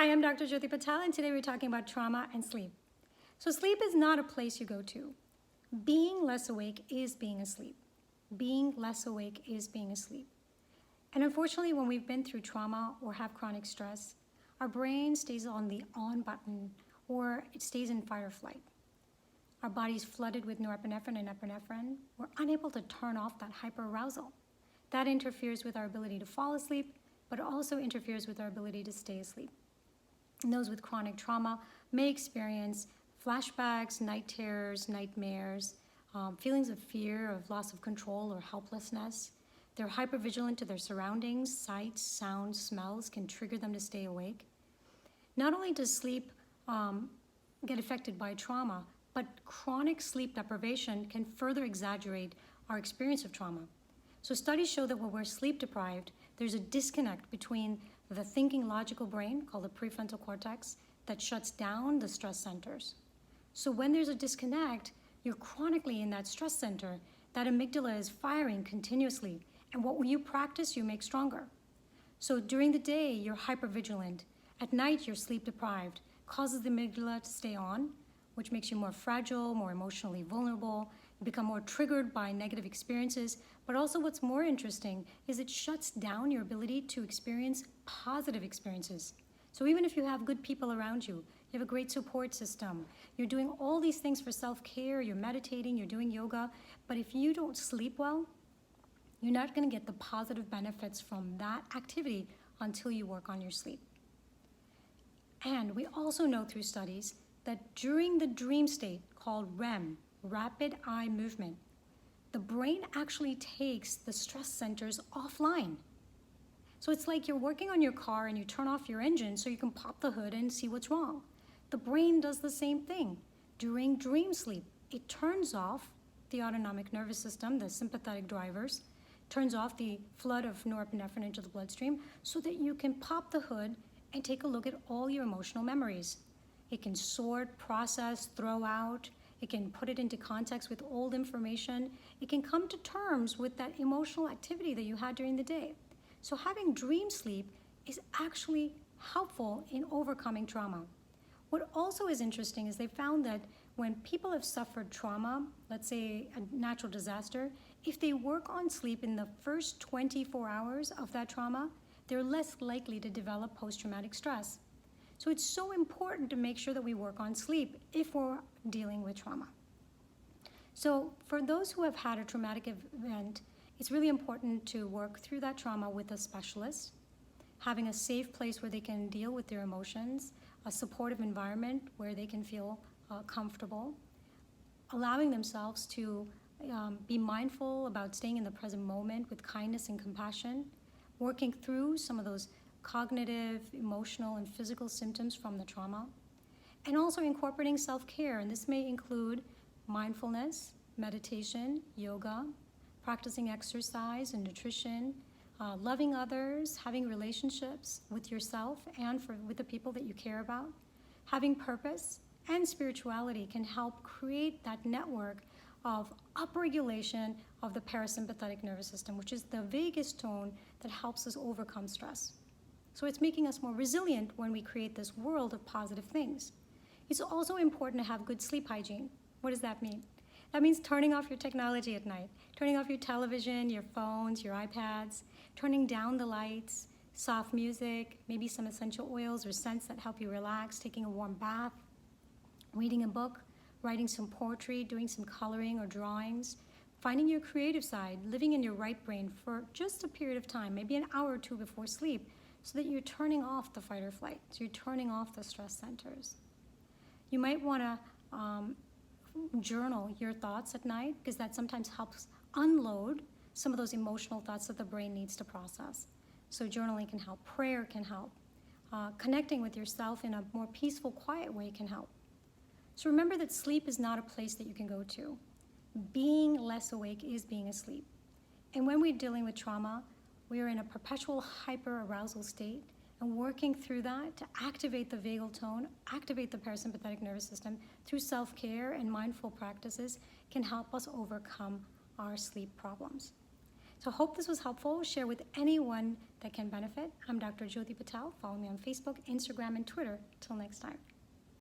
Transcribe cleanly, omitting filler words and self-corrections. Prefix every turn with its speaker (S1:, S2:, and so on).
S1: Hi, I'm Dr. Jyoti Patel, and today we're talking about trauma and sleep. So sleep is not a place you go to. Being less awake is being asleep. Being less awake is being asleep. And unfortunately, when we've been through trauma or have chronic stress, our brain stays on the on button or it stays in fight or flight. Our body's flooded with norepinephrine and epinephrine. We're unable to turn off that hyperarousal. That interferes with our ability to fall asleep, but it also interferes with our ability to stay asleep. And those with chronic trauma may experience flashbacks, night terrors, nightmares, feelings of fear, of loss of control or helplessness. They're hypervigilant to their surroundings. Sights, sounds, smells can trigger them to stay awake. Not only does sleep get affected by trauma, but chronic sleep deprivation can further exaggerate our experience of trauma. So studies show that when we're sleep deprived, there's a disconnect between the thinking logical brain, called the prefrontal cortex, that shuts down the stress centers. So when there's a disconnect, you're chronically in that stress center. That amygdala is firing continuously. And what you practice, you make stronger. So during the day, you're hypervigilant. At night, you're sleep deprived. Causes the amygdala to stay on, which makes you more fragile, more emotionally vulnerable. You become more triggered by negative experiences. But also what's more interesting is it shuts down your ability to experience positive experiences. So even if you have good people around you, you have a great support system, you're doing all these things for self-care, you're meditating, you're doing yoga, but if you don't sleep well, you're not going to get the positive benefits from that activity until you work on your sleep. And we also know through studies that during the dream state called REM, rapid eye movement, the brain actually takes the stress centers offline. So it's like you're working on your car and you turn off your engine so you can pop the hood and see what's wrong. The brain does the same thing. During dream sleep, it turns off the autonomic nervous system, the sympathetic drivers, turns off the flood of norepinephrine into the bloodstream so that you can pop the hood and take a look at all your emotional memories. It can sort, process, throw out. It can put it into context with old information. It can come to terms with that emotional activity that you had during the day. So having dream sleep is actually helpful in overcoming trauma. What also is interesting is they found that when people have suffered trauma, let's say a natural disaster, if they work on sleep in the first 24 hours of that trauma, they're less likely to develop post-traumatic stress. So it's so important to make sure that we work on sleep if we're dealing with trauma. So for those who have had a traumatic event, it's really important to work through that trauma with a specialist, having a safe place where they can deal with their emotions, a supportive environment where they can feel comfortable, allowing themselves to be mindful about staying in the present moment with kindness and compassion, working through some of those cognitive, emotional, and physical symptoms from the trauma, and also incorporating self-care. And this may include mindfulness, meditation, yoga, practicing exercise and nutrition, loving others, having relationships with yourself and with the people that you care about. Having purpose and spirituality can help create that network of upregulation of the parasympathetic nervous system, which is the vagus tone that helps us overcome stress. So it's making us more resilient when we create this world of positive things. It's also important to have good sleep hygiene. What does that mean? That means turning off your technology at night, turning off your television, your phones, your iPads, turning down the lights, soft music, maybe some essential oils or scents that help you relax, taking a warm bath, reading a book, writing some poetry, doing some coloring or drawings, finding your creative side, living in your right brain for just a period of time, maybe an hour or two before sleep, so that you're turning off the fight or flight, so you're turning off the stress centers. You might want to journal your thoughts at night because that sometimes helps unload some of those emotional thoughts that the brain needs to process. So journaling can help, prayer can help, connecting with yourself in a more peaceful, quiet way can help. So remember that sleep is not a place that you can go to. Being less awake is being asleep. And when we're dealing with trauma, we are in a perpetual hyperarousal state, and working through that to activate the vagal tone, activate the parasympathetic nervous system through self-care and mindful practices can help us overcome our sleep problems. So I hope this was helpful. Share with anyone that can benefit. I'm Dr. Jyoti Patel. Follow me on Facebook, Instagram, and Twitter. Till next time.